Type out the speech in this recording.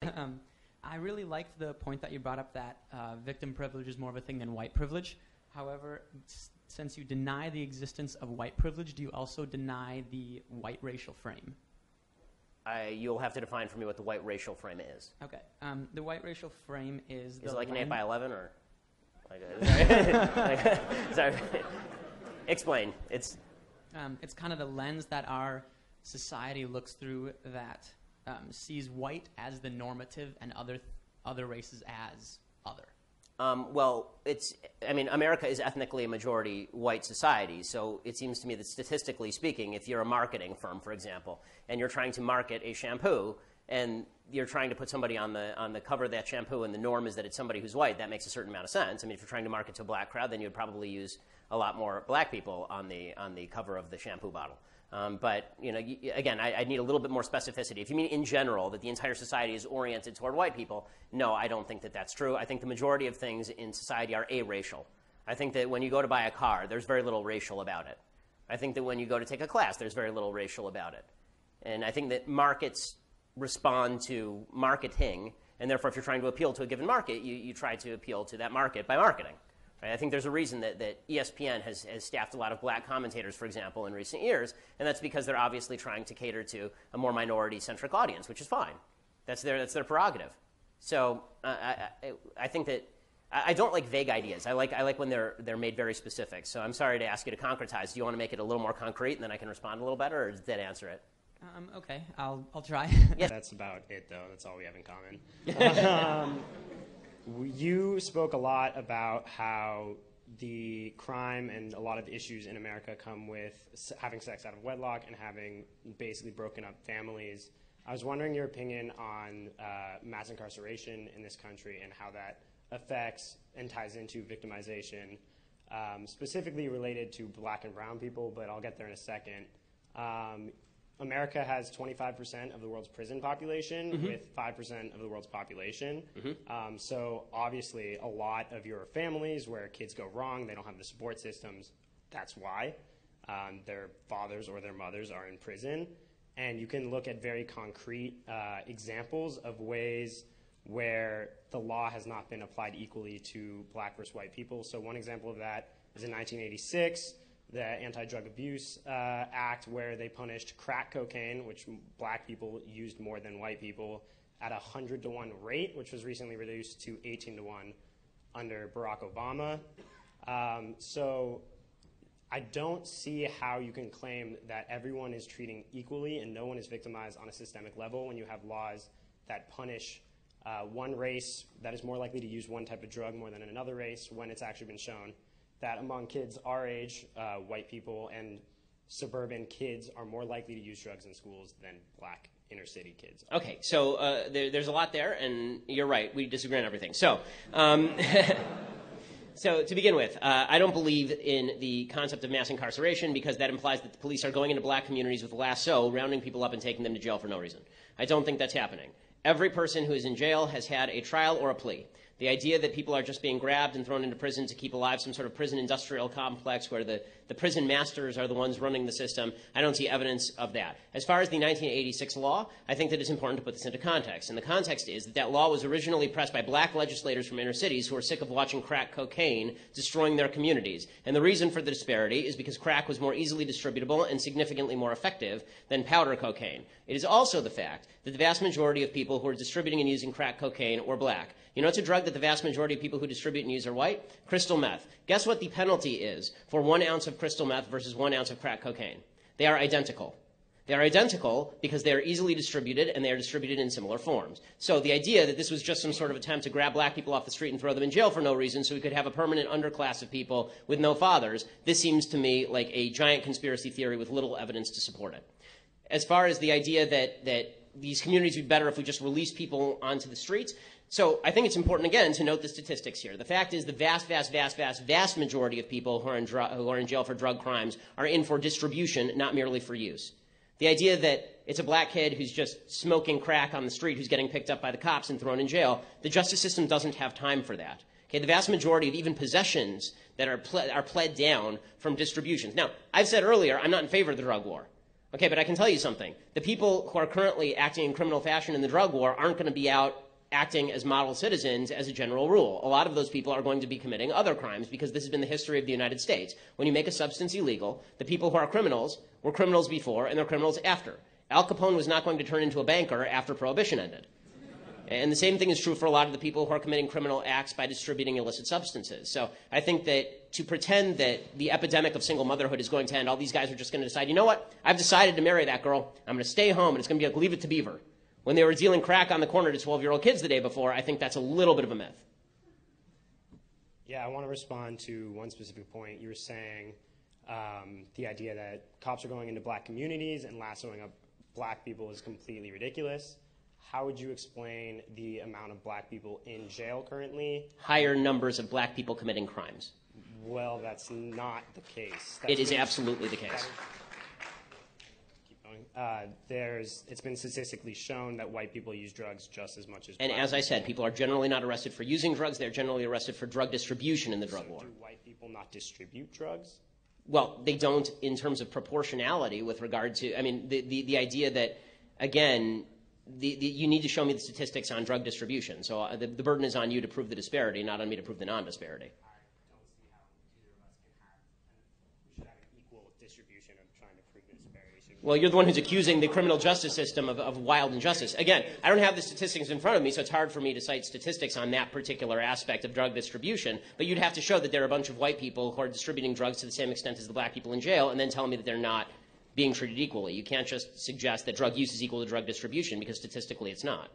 I really liked the point that you brought up that victim privilege is more of a thing than white privilege. However, since you deny the existence of white privilege, do you also deny the white racial frame? You'll have to define for me what the white racial frame is. Okay. The white racial frame is... Is it like an 8 by 11 or? Sorry. Explain. It's kind of the lens that our society looks through that sees white as the normative and other races as other. Well, America is ethnically a majority white society, so it seems to me that statistically speaking, if you're a marketing firm, for example, and you're trying to market a shampoo, and you're trying to put somebody on the cover of that shampoo, and the norm is that it's somebody who's white, that makes a certain amount of sense. I mean, if you're trying to market to a black crowd, then you'd probably use a lot more black people on the cover of the shampoo bottle. But again, I need a little bit more specificity. If you mean in general that the entire society is oriented toward white people, no, I don't think that that's true. I think the majority of things in society are aracial. I think that when you go to buy a car, there's very little racial about it. I think that when you go to take a class, there's very little racial about it. And I think that markets respond to marketing, and therefore if you're trying to appeal to a given market, you try to appeal to that market by marketing. Right? I think there's a reason that ESPN has staffed a lot of black commentators, for example, in recent years, and that's because they're obviously trying to cater to a more minority-centric audience, which is fine. That's their prerogative. So I think that I don't like vague ideas. I like when they're made very specific. So I'm sorry to ask you to concretize. Do you want to make it a little more concrete, and then I can respond a little better, or does that answer it? Okay, I'll try. Yes. That's about it, though. That's all we have in common. You spoke a lot about how the crime and a lot of the issues in America come with having sex out of wedlock and having basically broken up families. I was wondering your opinion on mass incarceration in this country and how that affects and ties into victimization, specifically related to black and brown people, but I'll get there in a second. America has 25% of the world's prison population with 5% of the world's population. So obviously a lot of your families where kids go wrong, they don't have the support systems, that's why. Their fathers or their mothers are in prison. And you can look at very concrete examples of ways where the law has not been applied equally to black versus white people. So one example of that is in 1986, the Anti-Drug Abuse Act, where they punished crack cocaine, which black people used more than white people, at a 100-to-1 rate, which was recently reduced to 18-to-1 under Barack Obama. So I don't see how you can claim that everyone is treating equally and no one is victimized on a systemic level when you have laws that punish one race that is more likely to use one type of drug more than another race, when it's actually been shown that among kids our age, white people and suburban kids are more likely to use drugs in schools than black inner city kids. Okay, so there's a lot there, and you're right, we disagree on everything. So, so to begin with, I don't believe in the concept of mass incarceration because that implies that the police are going into black communities with a lasso, rounding people up and taking them to jail for no reason. I don't think that's happening. Every person who is in jail has had a trial or a plea. The idea that people are just being grabbed and thrown into prison to keep alive some sort of prison industrial complex where the prison masters are the ones running the system, I don't see evidence of that. As far as the 1986 law, I think that it's important to put this into context. And the context is that that law was originally pressed by black legislators from inner cities who were sick of watching crack cocaine destroying their communities. And the reason for the disparity is because crack was more easily distributable and significantly more effective than powder cocaine. It is also the fact that the vast majority of people who are distributing and using crack cocaine were black. You know, it's a drug that the vast majority of people who distribute and use are white? Crystal meth. Guess what the penalty is for 1 ounce of crystal meth versus 1 ounce of crack cocaine? They are identical. They are identical because they are easily distributed and they are distributed in similar forms. So the idea that this was just some sort of attempt to grab black people off the street and throw them in jail for no reason so we could have a permanent underclass of people with no fathers, this seems to me like a giant conspiracy theory with little evidence to support it. As far as the idea that these communities would be better if we just release people onto the streets, so I think it's important, again, to note the statistics here. The fact is the vast majority of people who are in jail for drug crimes are in for distribution, not merely for use. The idea that it's a black kid who's just smoking crack on the street who's getting picked up by the cops and thrown in jail, the justice system doesn't have time for that. Okay, the vast majority of even possessions that are pled down from distributions. Now, I've said earlier, I'm not in favor of the drug war. Okay, but I can tell you something. The people who are currently acting in criminal fashion in the drug war aren't going to be out acting as model citizens as a general rule. A lot of those people are going to be committing other crimes because this has been the history of the United States. When you make a substance illegal, the people who are criminals were criminals before and they're criminals after. Al Capone was not going to turn into a banker after Prohibition ended. And the same thing is true for a lot of the people who are committing criminal acts by distributing illicit substances. So I think that to pretend that the epidemic of single motherhood is going to end, all these guys are just going to decide, you know what, I've decided to marry that girl. I'm going to stay home, and it's going to be like Leave It to Beaver. When they were dealing crack on the corner to 12-year-old kids the day before, I think that's a little bit of a myth. Yeah, I want to respond to one specific point. You were saying the idea that cops are going into black communities and lassoing up black people is completely ridiculous. How would you explain the amount of black people in jail currently? Higher numbers of black people committing crimes. Well, that's not the case. It is absolutely the case. Keep going. It's been statistically shown that white people use drugs just as much as black And as I said, people. people are generally not arrested for using drugs. They're generally arrested for drug distribution in the drug war. Do white people not distribute drugs? Well, they don't in terms of proportionality with regard to, I mean, the idea that, again, you need to show me the statistics on drug distribution. So the burden is on you to prove the disparity, not on me to prove the non-disparity. I don't see how either of us can have, we should have an equal distribution of trying to prove the disparity. So Well, you're the one who's accusing the criminal justice system of wild injustice. Again, I don't have the statistics in front of me, so it's hard for me to cite statistics on that particular aspect of drug distribution. But you'd have to show that there are a bunch of white people who are distributing drugs to the same extent as the black people in jail, and then tell me that they're not being treated equally. You can't just suggest that drug use is equal to drug distribution because statistically it's not.